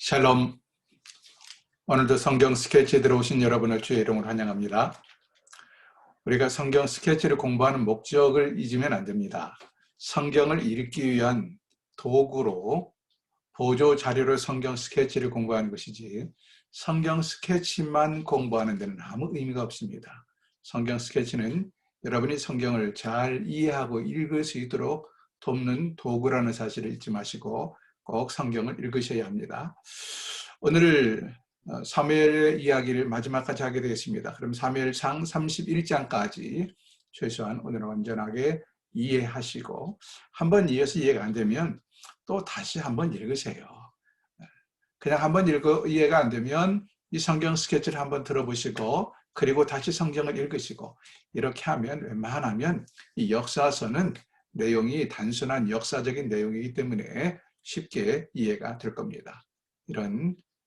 샬롬. 오늘도 성경 스케치에 들어오신 여러분을 주의 이름으로 환영합니다. 우리가 성경 스케치를 공부하는 목적을 잊으면 안 됩니다. 성경을 읽기 위한 도구로, 보조 자료로 성경 스케치를 공부하는 것이지 성경 스케치만 공부하는 데는 아무 의미가 없습니다. 성경 스케치는 여러분이 성경을 잘 이해하고 읽을 수 있도록 돕는 도구라는 사실을 잊지 마시고 꼭 성경을 읽으셔야 합니다. 오늘 사무엘의 이야기를 마지막까지 하게 되겠습니다. 그럼 사무엘상 31장까지 최소한 오늘은 완전하게 이해하시고 한번 이해해서 이해가 안 되면 또 다시 한번 읽으세요. 그냥 한번 이해가 안 되면 이 성경 스케치를 한번 들어보시고 그리고 다시 성경을 읽으시고 이렇게 하면 웬만하면 이 역사서는 내용이 단순한 역사적인 내용이기 때문에 쉽게 이해가 될 겁니다.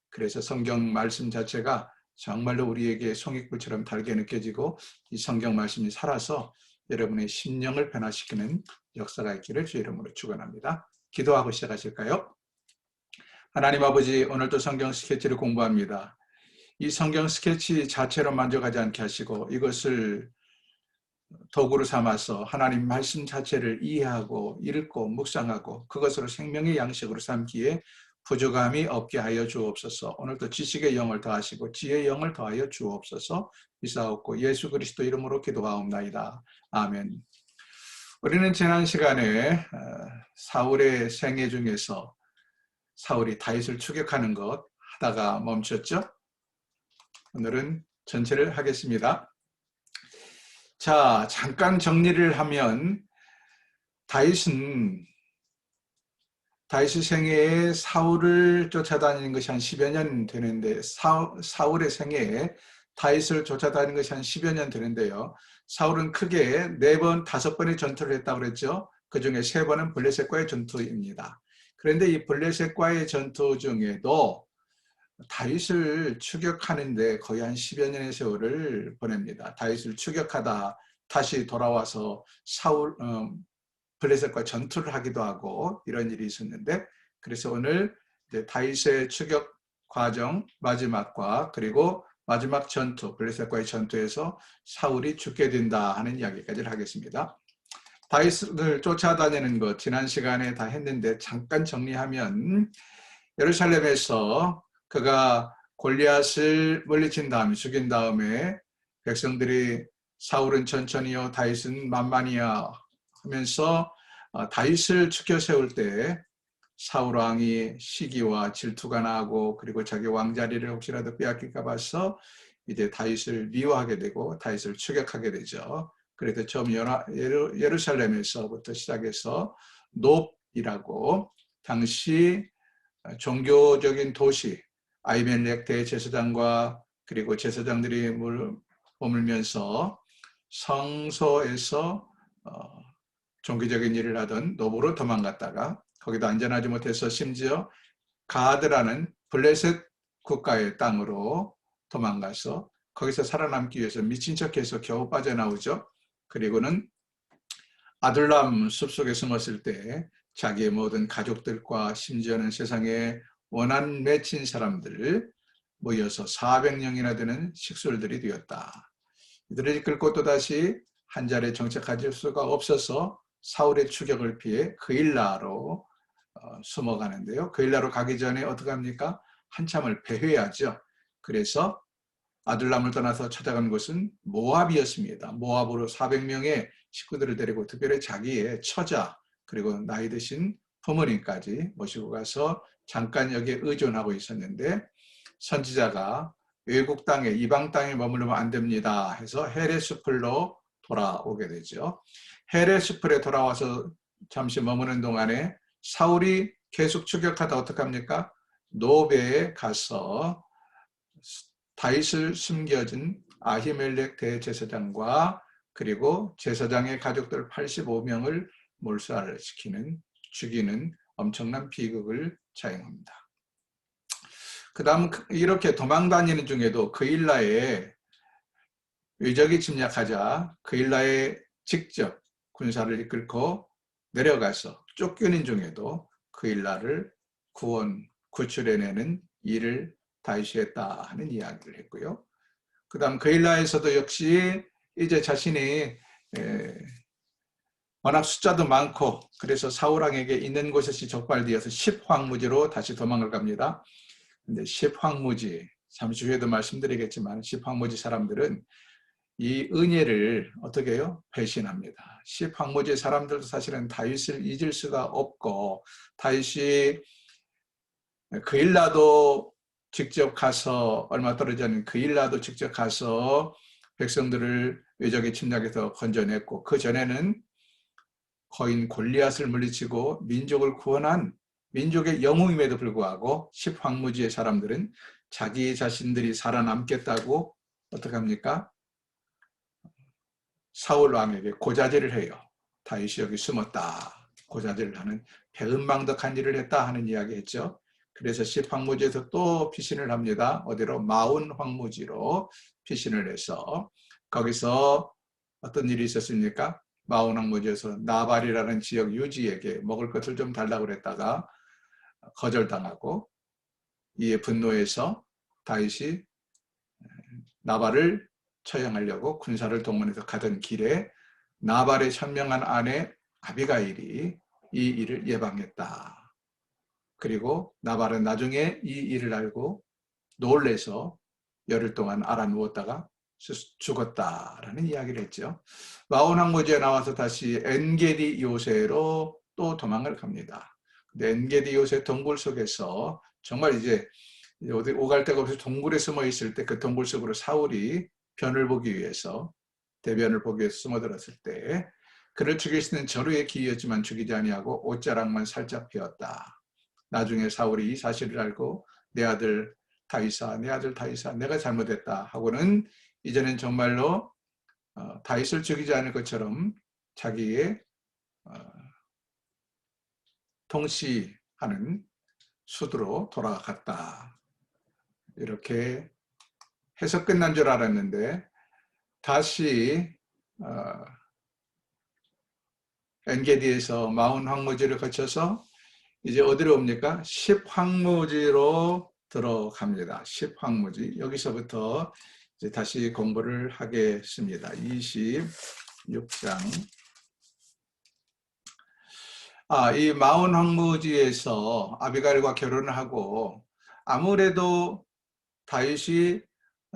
그래서 성경 말씀 자체가 정말로 우리에게 송이꿀처럼 달게 느껴지고 이 성경 말씀이 살아서 여러분의 심령을 변화시키는 역사가 있기를 주의 이름으로 축원합니다. 기도하고 시작하실까요? 하나님 아버지, 오늘도 성경 스케치를 공부합니다. 이 성경 스케치 자체로 만족하지 않게 하시고 이것을 도구로 삼아서 하나님 말씀 자체를 이해하고 읽고 묵상하고 그것으로 생명의 양식으로 삼기에 부족함이 없게 하여 주옵소서. 오늘도 지식의 영을 더하시고 지혜의 영을 더하여 주옵소서. 비사옵고 예수 그리스도 이름으로 기도하옵나이다. 아멘. 우리는 지난 시간에 사울의 생애 중에서 사울이 다윗을 추격하는 것 하다가 멈췄죠. 오늘은 전체를 하겠습니다. 자, 잠깐 정리를 하면 다윗의 생애에 사울을 쫓아다니는 것이 한 10여 년 되는데 사울의 생애에 다윗을 쫓아다니는 것이 한 10여 년 되는데요. 사울은 크게 4번, 5번의 전투를 했다고 그랬죠. 그 중에 3번은 블레셋과의 전투입니다. 그런데 이 블레셋과의 전투 중에도 다윗을 추격하는데 거의 한 10여 년의 세월을 보냅니다. 다윗을 추격하다 다시 돌아와서 블레셋과 전투를 하기도 하고 이런 일이 있었는데, 그래서 오늘 이제 다윗의 추격 과정 마지막과 그리고 마지막 전투, 블레셋과의 전투에서 사울이 죽게 된다 하는 이야기까지를 하겠습니다. 다윗을 쫓아다니는 것 지난 시간에 다 했는데 잠깐 정리하면 예루살렘에서 그가 골리앗을 물리친 다음에 죽인 다음에 백성들이 사울은 천천히요 다윗은 만만히야 하면서 다윗을 추켜 세울 때 사울 왕이 시기와 질투가 나고 그리고 자기 왕자리를 혹시라도 빼앗길까 봐서 이제 다윗을 미워하게 되고 다윗을 추격하게 되죠. 그래서 처음 예루살렘에서부터 시작해서 놉이라고 당시 종교적인 도시 아히멜렉 대제사장과 그리고 제사장들이 머물면서 성소에서 종교적인 일을 하던 놉으로 도망갔다가 거기도 안전하지 못해서 심지어 가드라는 블레셋 국가의 땅으로 도망가서 거기서 살아남기 위해서 미친 척해서 겨우 빠져나오죠. 그리고는 아둘람 숲속에 숨었을 때 자기의 모든 가족들과 심지어는 세상에 원한 맺힌 사람들 모여서 400명이나 되는 식솔들이 되었다. 이들을 이끌고 또다시 한 자리에 정착할 수가 없어서 사울의 추격을 피해 그일라로 숨어가는데요. 그일라로 가기 전에 어떻게 합니까? 한참을 배회하죠. 그래서 아둘람을 떠나서 찾아간 곳은 모압이었습니다. 모압으로 400명의 식구들을 데리고 특별히 자기의 처자 그리고 나이 드신 부모님까지 모시고 가서 잠깐 여기에 의존하고 있었는데, 선지자가 외국 땅에 이방 땅에 머무르면 안 됩니다 해서 헤레스풀로 돌아오게 되죠. 헤레스풀에 돌아와서 잠시 머무는 동안에 사울이 계속 추격하다 어떻게 합니까? 노베에 가서 다윗을 숨겨진 아히멜렉 대제사장과 그리고 제사장의 가족들 85명을 몰살시키는 죽이는 엄청난 비극을 자행합니다. 그 다음 이렇게 도망다니는 중에도 그일라에 외적이 침략하자 그일라에 직접 군사를 이끌고 내려가서 쫓기는 중에도 그일라를 구출해내는 일을 다윗이 했다 하는 이야기를 했고요. 그 다음 그일라에서도 역시 이제 자신이 워낙 숫자도 많고 그래서 사울왕에게 있는 곳이 적발되어서 10황무지로 다시 도망을 갑니다. 근데 10황무지, 잠시 후에도 말씀드리겠지만 10황무지 사람들은 이 은혜를 어떻게 해요? 배신합니다. 10황무지 사람들도 사실은 다윗을 잊을 수가 없고 다윗이 그일라도 직접 가서 얼마 떨어져 있는 그일라도 직접 가서 백성들을 외적에 침략해서 건져냈고 그 전에는 거인 골리앗을 물리치고 민족을 구원한 민족의 영웅임에도 불구하고 10황무지의 사람들은 자기 자신들이 살아남겠다고 어떻게 합니까? 사울 왕에게 고자질을 해요. 다윗이 여기 숨었다. 고자질을 하는 배은망덕한 일을 했다 하는 이야기 했죠. 그래서 10황무지에서 또 피신을 합니다. 어디로? 마온 황무지로 피신을 해서 거기서 어떤 일이 있었습니까? 마온 황무지에서 나발이라는 지역 유지에게 먹을 것을 좀 달라고 그랬다가 거절당하고 이에 분노해서 다윗이 나발을 처형하려고 군사를 동원해서 가던 길에 나발의 현명한 아내 아비가일이 이 일을 예방했다. 그리고 나발은 나중에 이 일을 알고 놀래서 열흘 동안 알아누웠다가 죽었다라는 이야기를 했죠. 마온 황무지에 나와서 다시 엔게디 요새로 또 도망을 갑니다. 근데 엔게디 요새 동굴 속에서 정말 이제 어디 오갈 데가 없이 동굴에 숨어 있을 때 그 동굴 속으로 사울이 변을 보기 위해서 대변을 보기 위해서 숨어들었을 때 그를 죽일 수 있는 절호의 기회였지만 죽이지 아니하고 옷자락만 살짝 피웠다. 나중에 사울이 이 사실을 알고 내 아들 다윗아 내가 잘못했다 하고는 이제는 정말로 다윗을 죽이지 않을 것처럼 자기의 통치하는 수도로 돌아갔다. 이렇게 해서 끝난 줄 알았는데 다시 엔게디에서 마온 황무지를 거쳐서 이제 어디로 옵니까? 10황무지로 들어갑니다. 10황무지. 여기서부터 이제 다시 공부를 하겠습니다. 26장. 이 마온 황무지에서 아비가일과 결혼을 하고 아무래도 다윗이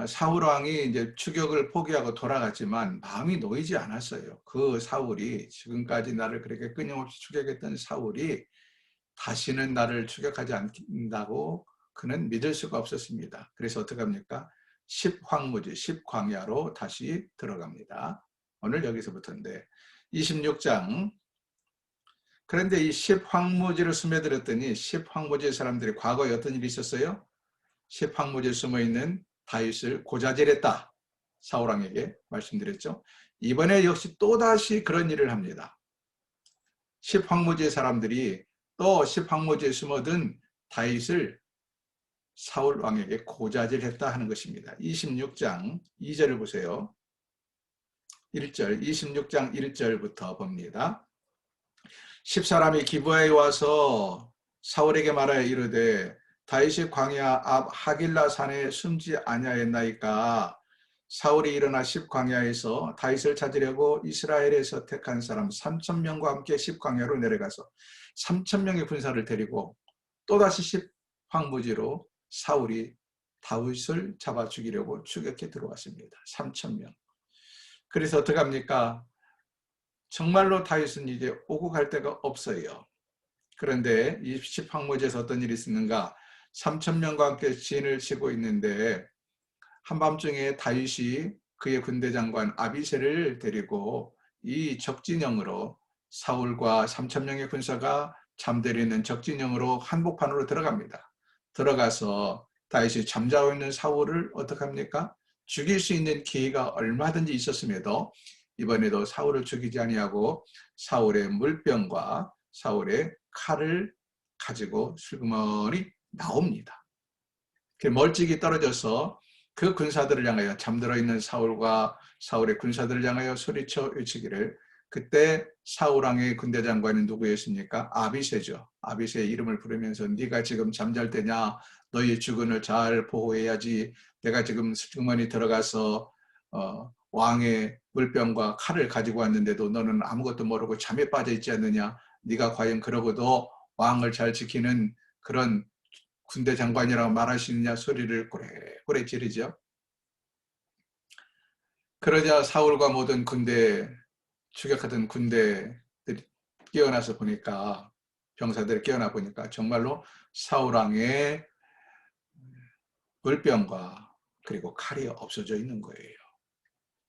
사울 왕이 이제 추격을 포기하고 돌아갔지만 마음이 놓이지 않았어요. 그 사울이 지금까지 나를 그렇게 끊임없이 추격했던 사울이 다시는 나를 추격하지 않는다고 그는 믿을 수가 없었습니다. 그래서 어떻게 합니까? 10황무지, 10광야로 다시 들어갑니다. 오늘 여기서부터인데 26장. 그런데 이 10황무지를 스며들었더니 10황무지의 사람들이 과거에 어떤 일이 있었어요? 10황무지에 숨어있는 다윗을 고자질했다. 사울왕에게 말씀드렸죠. 이번에 역시 또다시 그런 일을 합니다. 10황무지의 사람들이 또 10황무지에 숨어든 다윗을 사울왕에게 고자질했다 하는 것입니다. 26장 2절을 보세요. 1절, 26장 1절부터 봅니다. 10사람이 기브아에 와서 사울에게 말하여 이르되 다윗이 광야 앞 하길라 산에 숨지 아니하였나이까. 사울이 일어나 10광야에서 다윗을 찾으려고 이스라엘에서 택한 사람 3,000명과 함께 10광야로 내려가서 3,000명의 군사를 데리고 또다시 10황무지로 사울이 다윗을 잡아 죽이려고 추격해 들어왔습니다. 3,000명. 그래서 어떻게 합니까? 정말로 다윗은 이제 오고 갈 데가 없어요. 그런데 이 10황무지에서 어떤 일이 있었는가? 3,000명과 함께 진을 치고 있는데 한밤중에 다윗이 그의 군대 장관 아비새를 데리고 이 적진영으로 사울과 3,000명의 군사가 잠들어 있는 적진영으로 한복판으로 들어갑니다. 들어가서 다윗이 잠자고 있는 사울을 어떻게 합니까? 죽일 수 있는 기회가 얼마든지 있었음에도 이번에도 사울을 죽이지 아니하고 사울의 물병과 사울의 칼을 가지고 슬그머니 나옵니다. 멀찍이 떨어져서 그 군사들을 향하여 잠들어 있는 사울과 사울의 군사들을 향하여 소리쳐 외치기를 그때 사울왕의 군대 장관이 누구였습니까? 아비새죠. 아비새의 이름을 부르면서 네가 지금 잠잘 때냐? 너희 주군을 잘 보호해야지. 내가 지금 주머니 들어가서 왕의 물병과 칼을 가지고 왔는데도 너는 아무것도 모르고 잠에 빠져 있지 않느냐? 네가 과연 그러고도 왕을 잘 지키는 그런 군대 장관이라고 말할 수 있느냐? 소리를 고래고래 지르죠. 그러자 사울과 모든 군대, 추격하던 군대들이 깨어나서 보니까, 병사들이 깨어나 보니까 정말로 사울왕의 물병과 그리고 칼이 없어져 있는 거예요.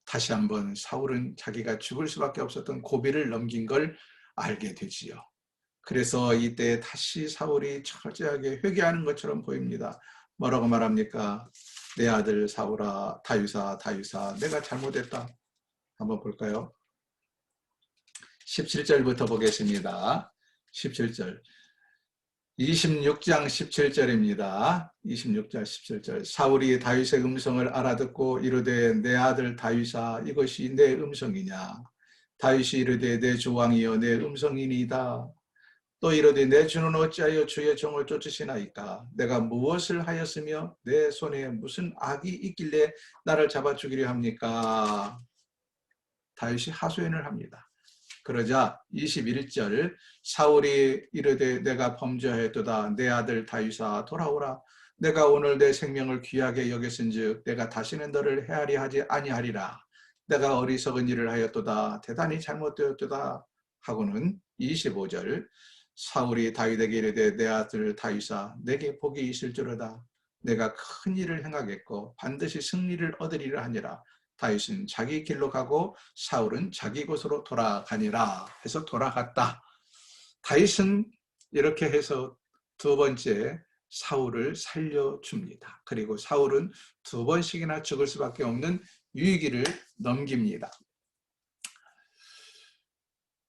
다시 한번 사울은 자기가 죽을 수밖에 없었던 고비를 넘긴 걸 알게 되지요. 그래서 이때 다시 사울이 철저하게 회개하는 것처럼 보입니다. 뭐라고 말합니까? 내 아들 사울아, 다윗아, 다윗아, 내가 잘못했다. 한번 볼까요? 17절부터 보겠습니다. 17절. 26장 17절입니다. 26절 17절. 사울이 다윗의 음성을 알아듣고 이르되 내 아들 다윗아 이것이 내 음성이냐. 다윗이 이르되 내 주왕이여 내 음성이니이다. 또 이르되 내 주는 어찌하여 주의 종을 쫓으시나이까. 내가 무엇을 하였으며 내 손에 무슨 악이 있길래 나를 잡아 죽이려 합니까. 다윗이 하소연을 합니다. 그러자 21절 사울이 이르되 내가 범죄하였도다. 내 아들 다윗아 돌아오라. 내가 오늘 내 생명을 귀하게 여겼은즉 내가 다시는 너를 해하리 하지 아니하리라. 내가 어리석은 일을 하였도다. 대단히 잘못되었도다. 하고는 25절 사울이 다윗에게 이르되 내 아들 다윗아 내게 복이 있을 줄로다. 내가 큰 일을 행하겠고 반드시 승리를 얻으리라 하니라. 다윗은 자기 길로 가고 사울은 자기 곳으로 돌아가니라 해서 돌아갔다. 다윗은 이렇게 해서 두 번째 사울을 살려줍니다. 그리고 사울은 두 번씩이나 죽을 수밖에 없는 위기를 넘깁니다.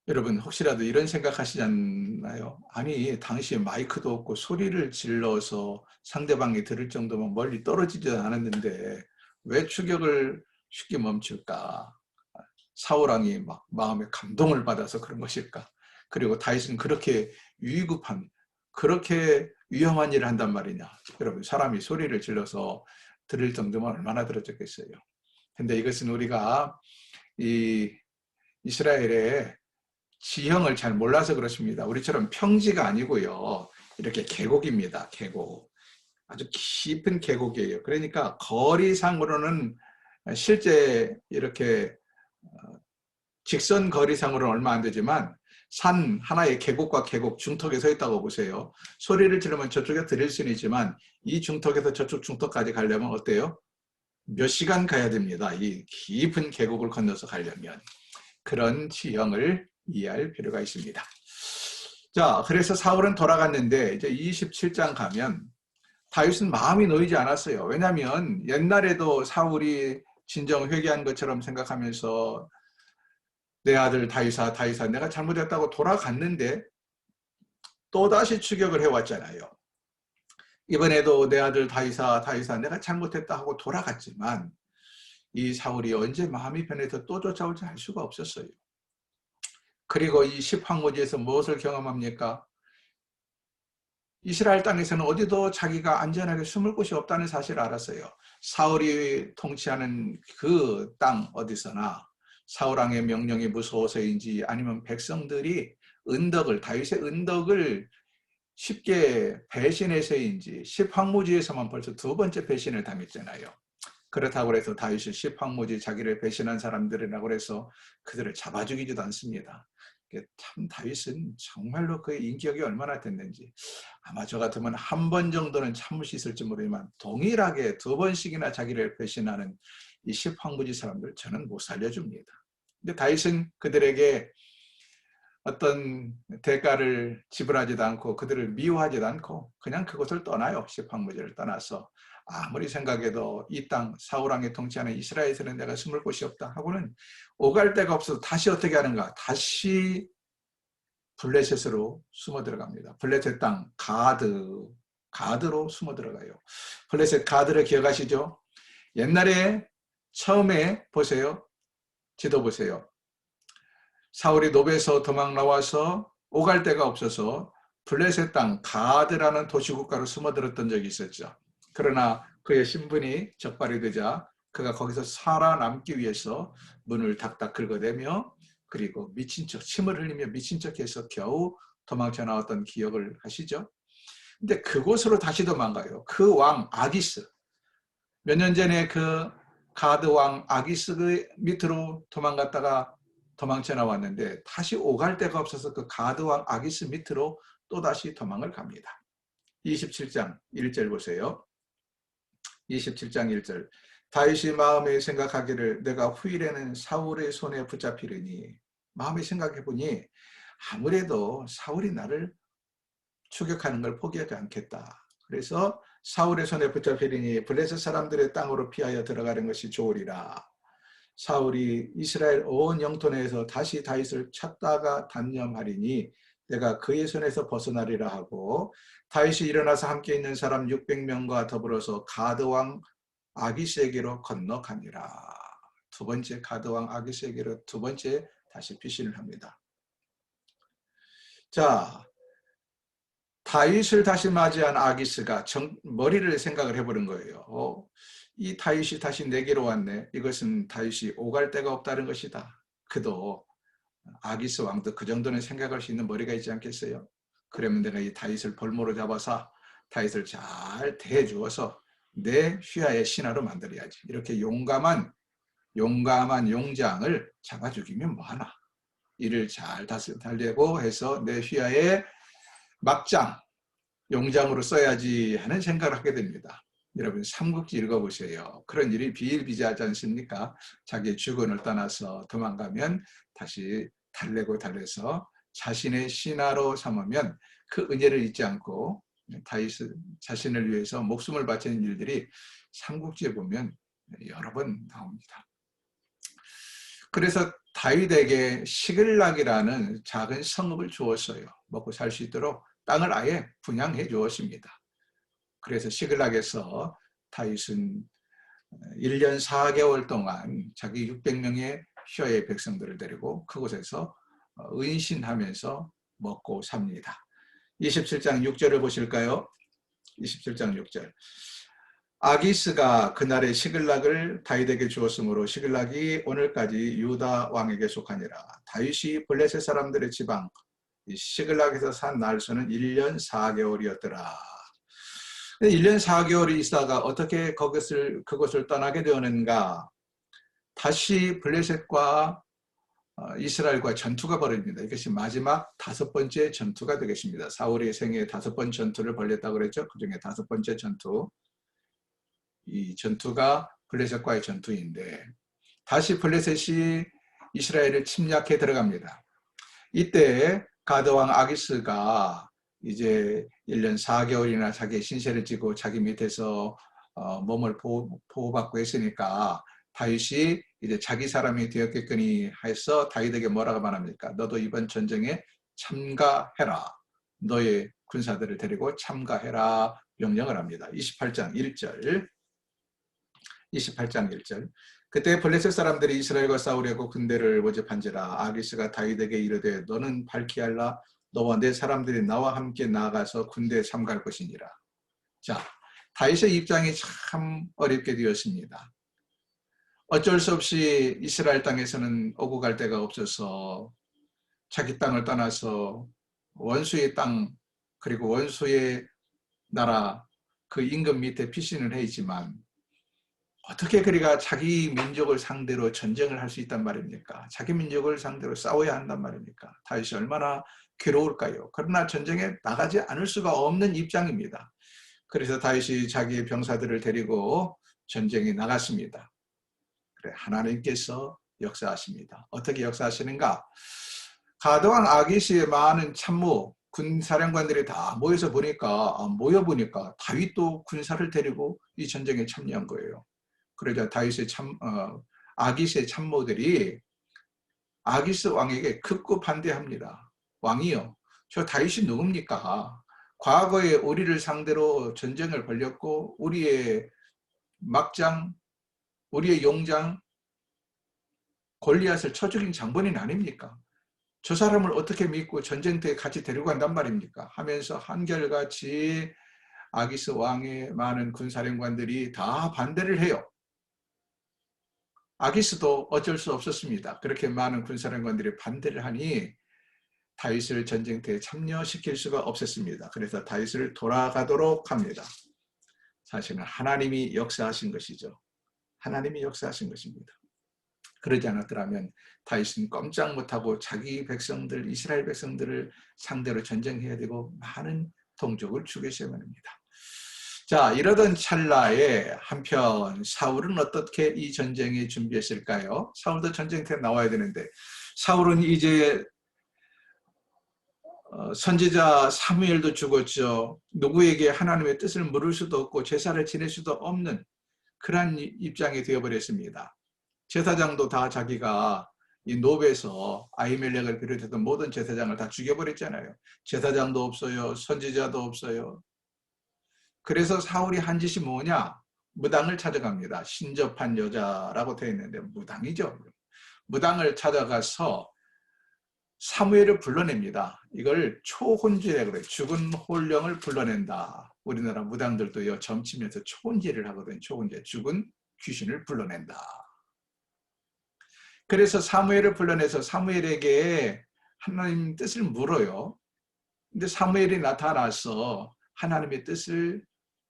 여러분 혹시라도 이런 생각하시지 않나요? 아니 당시에 마이크도 없고 소리를 질러서 상대방이 들을 정도면 멀리 떨어지지 않았는데 왜 추격을 쉽게 멈출까? 사울왕이 막 마음에 감동을 받아서 그런 것일까? 그리고 다윗은 그렇게 위급한, 그렇게 위험한 일을 한단 말이냐? 여러분 사람이 소리를 질러서 들을 정도면 얼마나 들어졌겠어요? 근데 이것은 우리가 이 이스라엘의 지형을 잘 몰라서 그렇습니다. 우리처럼 평지가 아니고요. 이렇게 계곡입니다. 계곡. 아주 깊은 계곡이에요. 그러니까 거리상으로는 실제 이렇게 직선 거리상으로는 얼마 안 되지만 산 하나의 계곡과 계곡 중턱에 서 있다고 보세요. 소리를 지르면 저쪽에 들릴 수는 있지만 이 중턱에서 저쪽 중턱까지 가려면 어때요? 몇 시간 가야 됩니다. 이 깊은 계곡을 건너서 가려면. 그런 지형을 이해할 필요가 있습니다. 자, 그래서 사울은 돌아갔는데 이제 27장 가면 다윗은 마음이 놓이지 않았어요. 왜냐하면 옛날에도 사울이 진정 회개한 것처럼 생각하면서 내 아들 다윗아 다윗아 내가 잘못했다고 돌아갔는데 또다시 추격을 해왔잖아요. 이번에도 내 아들 다윗아 다윗아 내가 잘못했다 하고 돌아갔지만 이 사울이 언제 마음이 변해서 또 쫓아올지 알 수가 없었어요. 그리고 이 십황무지에서 무엇을 경험합니까? 이스라엘 땅에서는 어디도 자기가 안전하게 숨을 곳이 없다는 사실을 알았어요. 사울이 통치하는 그 땅 어디서나 사울왕의 명령이 무서워서인지 아니면 백성들이 다윗의 은덕을 쉽게 배신해서인지 십황무지에서만 벌써 두 번째 배신을 당했잖아요. 그렇다고 해서 다윗이 십황무지 자기를 배신한 사람들이라고 해서 그들을 잡아 죽이지도 않습니다. 참 다윗은 정말로 그의 인격이 얼마나 됐는지 아마 저 같으면 한 번 정도는 참을 수 있을지 모르지만 동일하게 두 번씩이나 자기를 배신하는 이 십황무지 사람들 저는 못 살려줍니다. 근데 다윗은 그들에게 어떤 대가를 지불하지도 않고 그들을 미워하지도 않고 그냥 그곳을 떠나요. 십황무지를 떠나서 아무리 생각해도 이 땅 사울왕이 통치하는 이스라엘에서는 내가 숨을 곳이 없다 하고는 오갈 데가 없어서 다시 어떻게 하는가? 다시 블레셋으로 숨어 들어갑니다. 블레셋 땅 가드로 숨어 들어가요. 블레셋 가드를 기억하시죠? 옛날에 처음에 보세요. 지도 보세요. 사울이 노베에서 도망 나와서 오갈 데가 없어서 블레셋 땅 가드라는 도시국가로 숨어들었던 적이 있었죠. 그러나 그의 신분이 적발이 되자 그가 거기서 살아남기 위해서 문을 닥닥 긁어대며 그리고 미친 척, 침을 흘리며 미친 척해서 겨우 도망쳐 나왔던 기억을 하시죠. 근데 그곳으로 다시 도망가요. 그 왕 아기스, 몇 년 전에 그 가드 왕 아기스 그 밑으로 도망갔다가 도망쳐 나왔는데 다시 오갈 데가 없어서 그 가드 왕 아기스 밑으로 또다시 도망을 갑니다. 27장 1절 보세요. 27장 1절. 다윗이 마음에 생각하기를 내가 후일에는 사울의 손에 붙잡히려니, 마음에 생각해 보니 아무래도 사울이 나를 추격하는 걸 포기하지 않겠다. 그래서 사울의 손에 붙잡히리니 블레셋 사람들의 땅으로 피하여 들어가는 것이 좋으리라. 사울이 이스라엘 온 영토 내에서 다시 다윗을 찾다가 단념하리니 내가 그의 손에서 벗어나리라 하고, 다윗이 일어나서 함께 있는 사람 600명과 더불어서 가드왕 아기스에게로 건너가니라. 두 번째 가드왕 아기스에게로 두 번째 다시 피신을 합니다. 자, 다윗을 다시 맞이한 아기스가 머리를 생각을 해보는 거예요. 이 다윗이 다시 내게로 왔네. 이것은 다윗이 오갈 데가 없다는 것이다. 그도 아기스 왕도 그 정도는 생각할 수 있는 머리가 있지 않겠어요? 그러면 내가 이 다윗을 볼모로 잡아서 다윗을 잘 대해주어서 내 휘하의 신하로 만들어야지. 이렇게 용감한 용장을 잡아 죽이면 뭐하나. 이를 잘 달래고 해서 내 휘하의 막장, 용장으로 써야지 하는 생각을 하게 됩니다. 여러분 삼국지 읽어보세요. 그런 일이 비일비재하지 않습니까? 자기의 주권을 떠나서 도망가면 다시 달래서 자신의 신하로 삼으면 그 은혜를 잊지 않고 다윗 자신을 위해서 목숨을 바치는 일들이 삼국지에 보면 여러 번 나옵니다. 그래서 다윗에게 시글락이라는 작은 성읍을 주었어요. 먹고 살 수 있도록 땅을 아예 분양해 주었습니다. 그래서 시글락에서 다윗은 1년 4개월 동안 자기 600명의 휘하의 백성들을 데리고 그곳에서 은신하면서 먹고 삽니다. 27장 6절을 보실까요? 27장 6절. 아기스가 그날의 시글락을 다윗에게 주었으므로 시글락이 오늘까지 유다 왕에게 속하니라. 다윗이 블레셋 사람들의 지방 시글락에서 산 날수는 1년 4개월이었더라. 1년 4개월이 있다가 어떻게 그것을 떠나게 되었는가? 다시 블레셋과 이스라엘과 전투가 벌어집니다. 이것이 마지막 5번째 전투가 되겠습니다. 사울의 생애 5번 전투를 벌였다고 그랬죠. 그 중에 5번째 전투. 이 전투가 블레셋과의 전투인데 다시 블레셋이 이스라엘을 침략해 들어갑니다. 이때 가드왕 아기스가 이제 1년 4개월이나 자기의 신세를 지고 자기 밑에서 몸을 보호받고 했으니까 다윗이 이제 자기 사람이 되었겠거니 해서 다윗에게 뭐라고 말합니까? 너도 이번 전쟁에 참가해라. 너의 군사들을 데리고 참가해라 명령을 합니다. 28장 1절. 그때 블레셋 사람들이 이스라엘과 싸우려고 군대를 모집한지라 아기스가 다윗에게 이르되 너는 발키알라 너와 내 사람들이 나와 함께 나아가서 군대에 참가할 것이니라. 자, 다윗의 입장이 참 어렵게 되었습니다. 어쩔 수 없이 이스라엘 땅에서는 오고 갈 데가 없어서 자기 땅을 떠나서 원수의 땅 그리고 원수의 나라 그 임금 밑에 피신을 해 있지만 어떻게 그리가 자기 민족을 상대로 전쟁을 할 수 있단 말입니까? 자기 민족을 상대로 싸워야 한단 말입니까? 다윗이 얼마나 괴로울까요? 그러나 전쟁에 나가지 않을 수가 없는 입장입니다. 그래서 다윗이 자기의 병사들을 데리고 전쟁에 나갔습니다. 그래, 하나님께서 역사하십니다. 어떻게 역사하시는가? 가드왕 아기스의 많은 참모, 군사령관들이 다 모여보니까 다윗도 군사를 데리고 이 전쟁에 참여한 거예요. 그러자 다윗의 아기스의 참모들이 아기스 왕에게 극구 반대합니다. 왕이요, 저 다윗이 누굽니까? 과거에 우리를 상대로 전쟁을 벌였고 우리의 막장, 우리의 용장 골리앗을 쳐 죽인 장본인 아닙니까? 저 사람을 어떻게 믿고 전쟁터에 같이 데리고 간단 말입니까? 하면서 한결같이 아기스 왕의 많은 군사령관들이 다 반대를 해요. 아기스도 어쩔 수 없었습니다. 그렇게 많은 군사령관들이 반대를 하니 다윗을 전쟁터에 참여시킬 수가 없었습니다. 그래서 다윗을 돌아가도록 합니다. 사실은 하나님이 역사하신 것이죠. 하나님이 역사하신 것입니다. 그러지 않았더라면 다윗은 꼼짝 못하고 자기 백성들, 이스라엘 백성들을 상대로 전쟁해야 되고 많은 동족을 죽였어야만 합니다. 자, 이러던 찰나에 한편 사울은 어떻게 이 전쟁에 준비했을까요? 사울도 전쟁터에 나와야 되는데 사울은 이제 선지자 사무엘도 죽었죠. 누구에게 하나님의 뜻을 물을 수도 없고 제사를 지낼 수도 없는 그런 입장이 되어버렸습니다. 제사장도 다 자기가 이 노베에서 아히멜렉을 비롯했던 모든 제사장을 다 죽여버렸잖아요. 제사장도 없어요. 선지자도 없어요. 그래서 사울이 한 짓이 뭐냐? 무당을 찾아갑니다. 신접한 여자라고 되어 있는데 무당이죠. 무당을 찾아가서 사무엘을 불러냅니다. 이걸 초혼지라고 그래요. 죽은 홀령을 불러낸다. 우리나라 무당들도요, 점치면서 초혼지를 하거든요. 초혼지, 죽은 귀신을 불러낸다. 그래서 사무엘을 불러내서 사무엘에게 하나님 뜻을 물어요. 근데 사무엘이 나타나서 하나님의 뜻을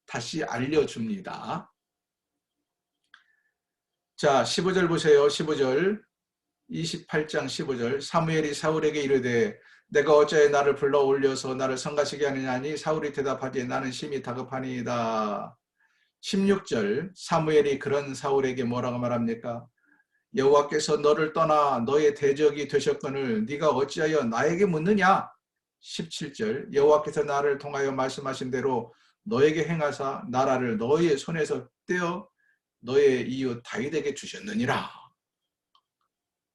다시 알려줍니다. 자, 15절 보세요. 15절. 28장 15절. 사무엘이 사울에게 이르되 내가 어찌하여 나를 불러 올려서 나를 성가시게 하느냐니 사울이 대답하되 나는 심히 다급하니이다. 16절. 사무엘이 그런 사울에게 뭐라고 말합니까? 여호와께서 너를 떠나 너의 대적이 되셨거늘 네가 어찌하여 나에게 묻느냐? 17절. 여호와께서 나를 통하여 말씀하신 대로 너에게 행하사 나라를 너의 손에서 떼어 너의 이웃 다윗에게 주셨느니라.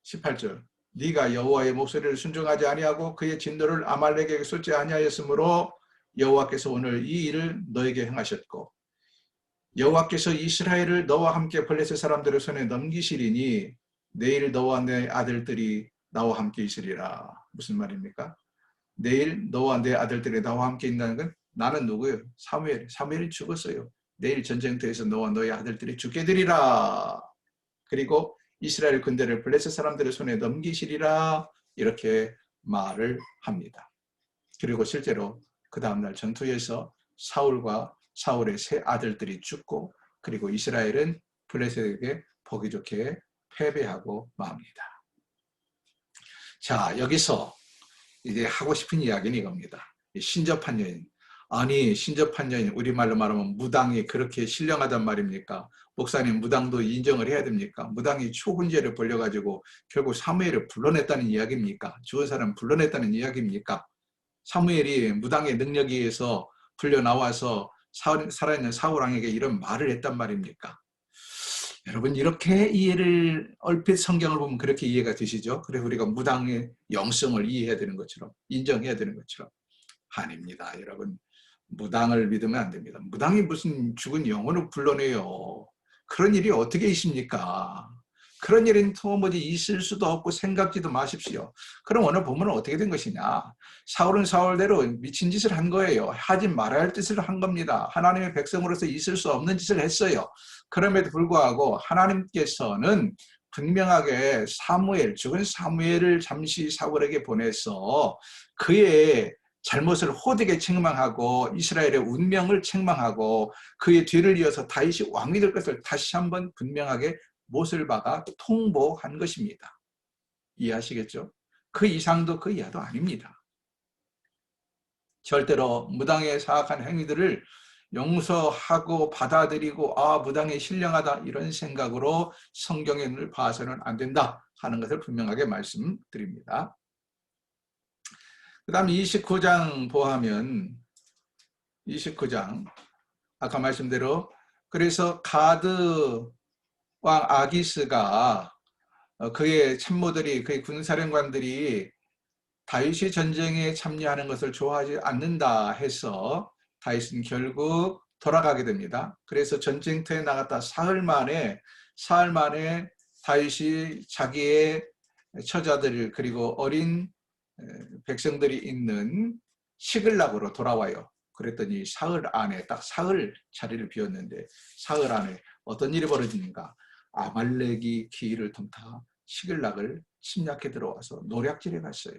18절. 네가 여호와의 목소리를 순종하지 아니하고 그의 진노를 아말렉에게 쏟지 아니하였으므로 여호와께서 오늘 이 일을 너에게 행하셨고 여호와께서 이스라엘을 너와 함께 블레셋 사람들의 손에 넘기시리니 내일 너와 내 아들들이 나와 함께 있으리라. 무슨 말입니까? 내일 너와 내 아들들이 나와 함께 있다는 건 나는 누구예요? 사무엘. 사무엘이 죽었어요. 내일 전쟁터에서 너와 너의 아들들이 죽게 되리라. 그리고 이스라엘 군대를 블레셋 사람들의 손에 넘기시리라. 이렇게 말을 합니다. 그리고 실제로 그 다음날 전투에서 사울과 사울의 세 아들들이 죽고 그리고 이스라엘은 블레셋에게 보기 좋게 패배하고 맙니다. 자, 여기서 이제 하고 싶은 이야기는 이겁니다. 신접한 여인. 아니, 신접한 여인, 우리말로 말하면 무당이 그렇게 신령하단 말입니까? 목사님, 무당도 인정을 해야 됩니까? 무당이 초혼죄를 벌려가지고 결국 사무엘을 불러냈다는 이야기입니까? 죽은 사람 불러냈다는 이야기입니까? 사무엘이 무당의 능력에 의해서 불려나와서 살아있는 사울왕에게 이런 말을 했단 말입니까? 여러분, 이렇게 이해를 얼핏 성경을 보면 그렇게 이해가 되시죠? 그래서 우리가 무당의 영성을 이해해야 되는 것처럼 인정해야 되는 것처럼 아닙니다. 여러분, 무당을 믿으면 안 됩니다. 무당이 무슨 죽은 영혼을 불러내요. 그런 일이 어떻게 있습니까? 그런 일은 도무지 있을 수도 없고 생각지도 마십시오. 그럼 오늘 본문은 어떻게 된 것이냐? 사울은 사울대로 미친 짓을 한 거예요. 하지 말아야 할 짓을 한 겁니다. 하나님의 백성으로서 있을 수 없는 짓을 했어요. 그럼에도 불구하고 하나님께서는 분명하게 죽은 사무엘을 잠시 사울에게 보내서 그의 잘못을 호되게 책망하고 이스라엘의 운명을 책망하고 그의 뒤를 이어서 다윗이 왕이 될 것을 다시 한번 분명하게 못을 박아 통보한 것입니다. 이해하시겠죠? 그 이상도 그 이하도 아닙니다. 절대로 무당의 사악한 행위들을 용서하고 받아들이고 무당이 신령하다 이런 생각으로 성경의 눈을 봐서는 안 된다 하는 것을 분명하게 말씀드립니다. 그 다음 29장 보면 29장 아까 말씀대로 그래서 가드 왕 아기스가 그의 참모들이 그의 군사령관들이 다윗이 전쟁에 참여하는 것을 좋아하지 않는다 해서 다윗은 결국 돌아가게 됩니다. 그래서 전쟁터에 나갔다 사흘 만에 다윗이 자기의 처자들 그리고 어린 백성들이 있는 시글락으로 돌아와요. 그랬더니 사흘 안에 딱 사흘 자리를 비웠는데 사흘 안에 어떤 일이 벌어지는가? 아말렉이 기일을 틈타 시글락을 침략해 들어와서 노략질해 갔어요.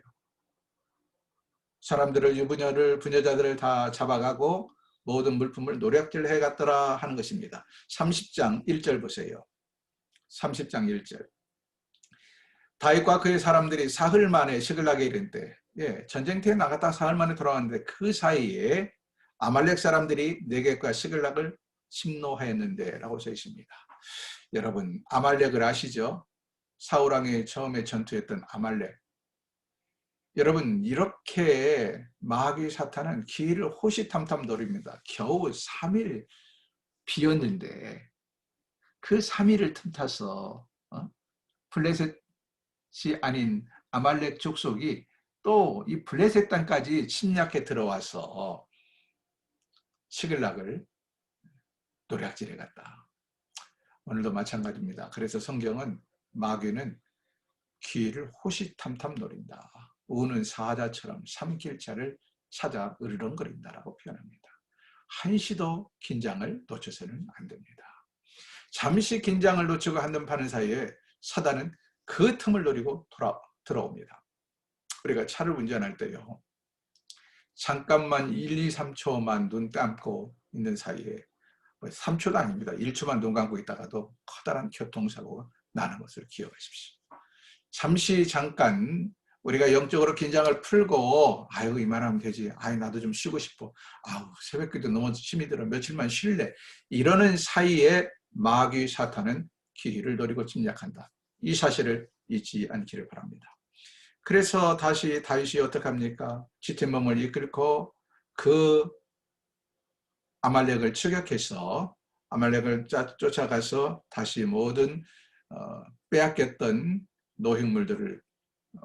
사람들을 유부녀를 부녀자들을 다 잡아가고 모든 물품을 노략질해 갔더라 하는 것입니다. 30장 1절 보세요. 30장 1절. 다윗과 그의 사람들이 사흘 만에 시글락에 이른 때, 전쟁터에 나갔다 사흘 만에 돌아왔는데 그 사이에 아말렉 사람들이 네겝과 시글락을 침노하였는데 라고 써 있습니다. 여러분, 아말렉을 아시죠? 사울왕이 처음에 전투했던 아말렉. 여러분, 이렇게 마귀 사탄은 기회를 호시탐탐 노립니다. 겨우 3일 비었는데 그 3일을 틈타서 블레셋이 아닌 아말렉 족속이 또 이 블레셋 땅까지 침략해 들어와서 시글락을 노략질해 갔다. 오늘도 마찬가지입니다. 그래서 성경은 마귀는 기회를 호시탐탐 노린다. 우는 사자처럼 삼킬 자를 찾아 으르렁거린다라고 표현합니다. 한시도 긴장을 놓쳐서는 안 됩니다. 잠시 긴장을 놓치고 한눈 파는 사이에 사단은 그 틈을 노리고 들어옵니다. 우리가 차를 운전할 때요. 잠깐만 1, 2, 3초만 눈 감고 있는 사이에 3초도 아닙니다. 1초만 눈 감고 있다가도 커다란 교통사고가 나는 것을 기억하십시오. 잠시 잠깐 우리가 영적으로 긴장을 풀고 아유 이만하면 되지. 아유 나도 좀 쉬고 싶어. 아우 새벽기도 너무 힘이 들어. 며칠만 쉴래. 이러는 사이에 마귀 사탄은 기회를 노리고 침략한다. 이 사실을 잊지 않기를 바랍니다. 그래서 다시 다윗이 어떻게 합니까? 짙은 몸을 이끌고 그 아말렉을 추격해서 아말렉을 쫓아가서 다시 모든 빼앗겼던 노획물들을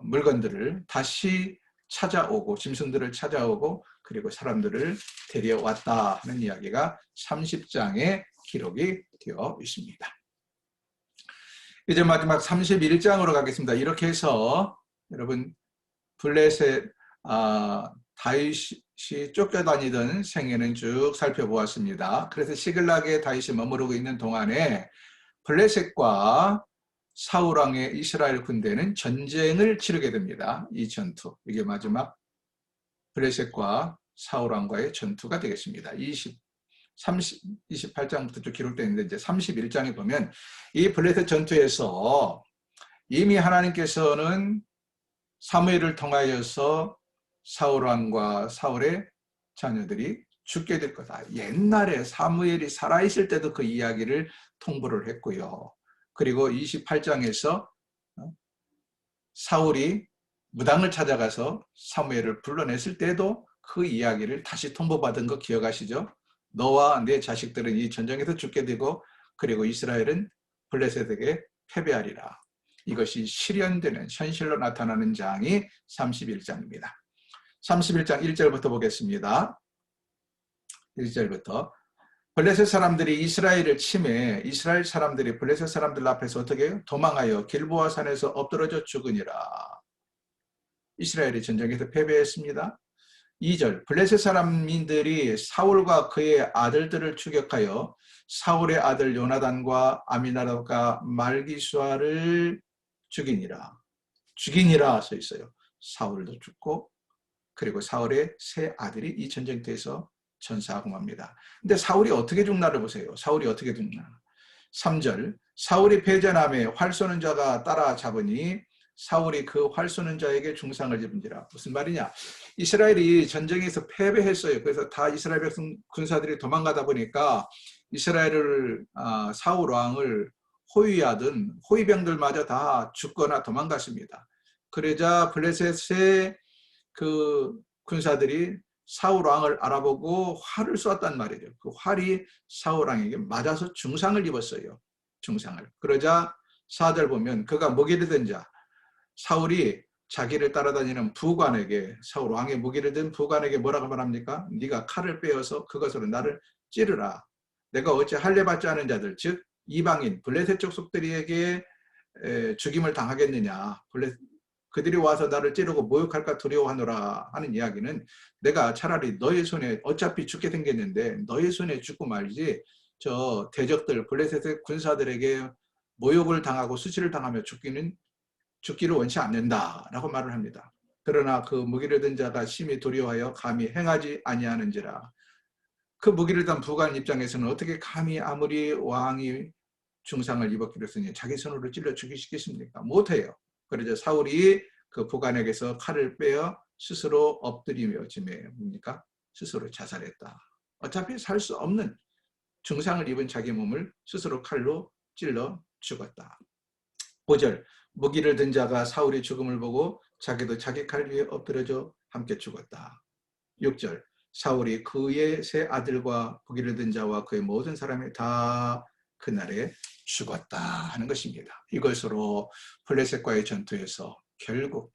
물건들을 다시 찾아오고 짐승들을 찾아오고 그리고 사람들을 데려왔다 하는 이야기가 30장에 기록이 되어 있습니다. 이제 마지막 31장으로 가겠습니다. 이렇게 해서 여러분 블레셋 다윗이 쫓겨다니던 생애는 쭉 살펴보았습니다. 그래서 시글락에 다윗이 머무르고 있는 동안에 블레셋과 사울왕의 이스라엘 군대는 전쟁을 치르게 됩니다. 이 전투, 이게 마지막 블레셋과 사울왕과의 전투가 되겠습니다. 28장부터 쭉 기록되어 있는데 이제 31장에 보면 이 블레셋 전투에서 이미 하나님께서는 사무엘을 통하여서 사울왕과 사울의 자녀들이 죽게 될 거다. 옛날에 사무엘이 살아있을 때도 그 이야기를 통보를 했고요. 그리고 28장에서 사울이 무당을 찾아가서 사무엘을 불러냈을 때도 그 이야기를 다시 통보받은 거 기억하시죠? 너와 내 자식들은 이 전쟁에서 죽게 되고 그리고 이스라엘은 블레셋에게 패배하리라. 이것이 실현되는 현실로 나타나는 장이 31장입니다. 31장 1절부터 보겠습니다. 1절부터 블레셋 사람들이 이스라엘을 침해 이스라엘 사람들이 블레셋 사람들 앞에서 어떻게 해요? 도망하여 길보아 산에서 엎드러져 죽으니라. 이스라엘이 전쟁에서 패배했습니다. 2절 블레셋 사람민들이 사울과 그의 아들들을 추격하여 사울의 아들 요나단과 아미나답과 말기수아를 죽이니라 써 있어요. 사울도 죽고 그리고 사울의 세 아들이 이 전쟁터에서 전사하고 맙니다. 근데 사울이 어떻게 죽나를 보세요. 사울이 어떻게 죽나. 3절 사울이 패전함에 활 쏘는 자가 따라잡으니 사울이 그 활 쏘는 자에게 중상을 입은지라. 무슨 말이냐. 이스라엘이 전쟁에서 패배했어요. 그래서 다 이스라엘 백성 군사들이 도망가다 보니까 이스라엘을 사울 왕을 호위하던 호위병들마저 다 죽거나 도망갔습니다. 그러자 블레셋의 그 군사들이 사울 왕을 알아보고 활을 쏘았단 말이죠. 그 활이 사울 왕에게 맞아서 중상을 입었어요. 중상을. 그러자 4절 보면 그가 무기를 든 자, 사울이 자기를 따라다니는 부관에게, 사울 왕의 무기를 든 부관에게 뭐라고 말합니까? 네가 칼을 빼어서 그것으로 나를 찌르라. 내가 어찌 할례 받지 않은 자들, 즉 이방인 블레셋 족속들에게 죽임을 당하겠느냐. 그들이 와서 나를 찌르고 모욕할까 두려워하노라 하는 이야기는 내가 차라리 너의 손에 어차피 죽게 생겼는데 너의 손에 죽고 말지 저 대적들 블레셋의 군사들에게 모욕을 당하고 수치를 당하며 죽기를 원치 않는다라고 말을 합니다. 그러나 그 무기를 든 자가 심히 두려워하여 감히 행하지 아니하는지라. 그 무기를 든 부관 입장에서는 어떻게 감히 아무리 왕이 중상을 입었기로 했으니 자기 손으로 찔러 죽이시겠습니까? 못해요. 그러자 사울이 그 부관에게서 칼을 빼어 스스로 엎드리며 지매 뭡니까? 스스로 자살했다. 어차피 살 수 없는 중상을 입은 자기 몸을 스스로 칼로 찔러 죽었다. 5절 무기를 든 자가 사울의 죽음을 보고 자기도 자기 칼 위에 엎드려져 함께 죽었다. 6절 사울이 그의 세 아들과 무기를 든 자와 그의 모든 사람이 다 그날에 죽었다 하는 것입니다. 이것으로 블레셋과의 전투에서 결국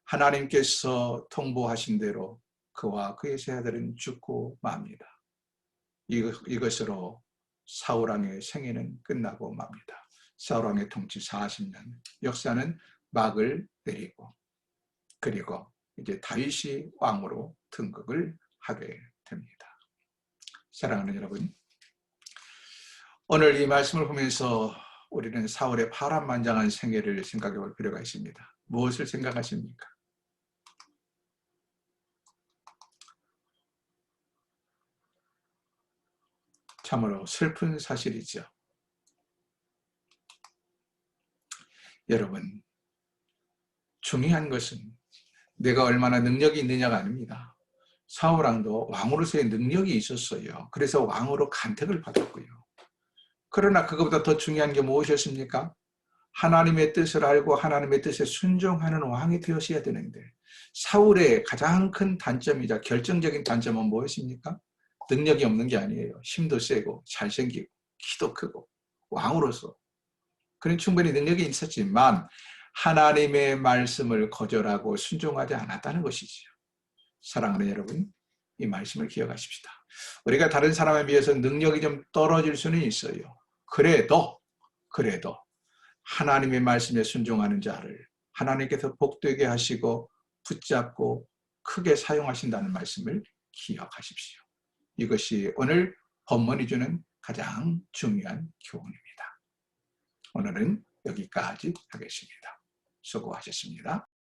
하나님께서 통보하신 대로 그와 그의 세 아들은 죽고 맙니다. 이것으로 사울왕의 생애는 끝나고 맙니다. 사울왕의 통치 40년 역사는 막을 내리고 그리고 이제 다윗이 왕으로 등극을 하게 됩니다. 사랑하는 여러분, 오늘 이 말씀을 보면서 우리는 사울의 파란만장한 생애를 생각해 볼 필요가 있습니다. 무엇을 생각하십니까? 참으로 슬픈 사실이죠. 여러분, 중요한 것은 내가 얼마나 능력이 있느냐가 아닙니다. 사울왕도 왕으로서의 능력이 있었어요. 그래서 왕으로 간택을 받았고요. 그러나 그것보다 더 중요한 게 무엇이었습니까? 하나님의 뜻을 알고 하나님의 뜻에 순종하는 왕이 되었어야 되는데 사울의 가장 큰 단점이자 결정적인 단점은 무엇입니까? 능력이 없는 게 아니에요. 힘도 세고 잘생기고 키도 크고 왕으로서 그는 충분히 능력이 있었지만 하나님의 말씀을 거절하고 순종하지 않았다는 것이지요. 사랑하는 여러분, 이 말씀을 기억하십시다. 우리가 다른 사람에 비해서 능력이 좀 떨어질 수는 있어요. 그래도 하나님의 말씀에 순종하는 자를 하나님께서 복되게 하시고 붙잡고 크게 사용하신다는 말씀을 기억하십시오. 이것이 오늘 본문이 주는 가장 중요한 교훈입니다. 오늘은 여기까지 하겠습니다. 수고하셨습니다.